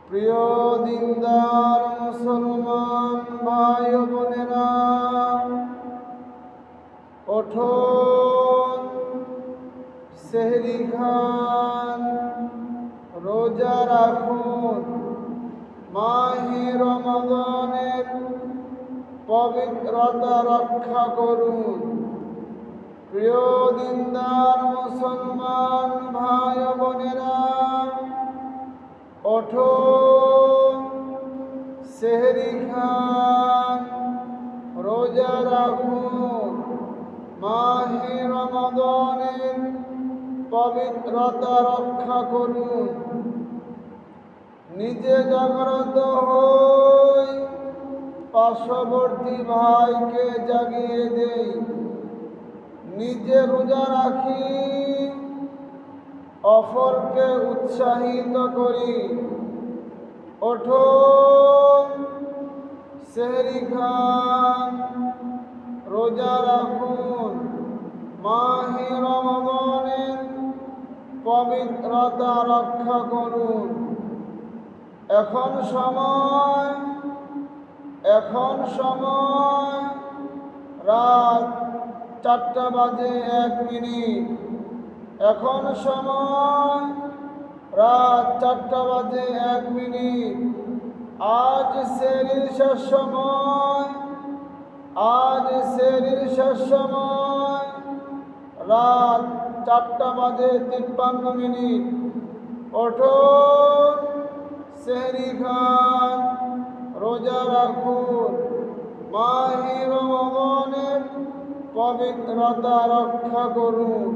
প্রিয় দিনদার মুসলমান ভাই ও বোনেরা, ওঠুন, সেহরি খান, রোজা রাখুন, মাহে রমাদানের পবিত্রতা রক্ষা করুন। প্রিয় দিনদার মুসলমান ভাই ও বোনেরা, ওঠুন, সেহরি খান, রোজা রাখুন, মাহে রমাদানের পবিত্রতা রক্ষা করুন। নিজে জাগ্রত হই, পার্শ্ববর্তী ভাইকে জাগিয়ে দেই। নিজে রোজা রাখি, অপরকে উৎসাহিত করি। ওঠুন, সেহরি খান, রোজা রাখুন, মাহে রমাদানের পবিত্রতা রক্ষা করুন। এখন সময় রাত 4:01। এখন সময় রাত 4:01। আজ সেহরির শেষ সময় রাত 4:53। ওঠুন, সেহরি খান, রোজা রাখুন, মাহে রমাদানের পবিত্রতা রক্ষা করুন।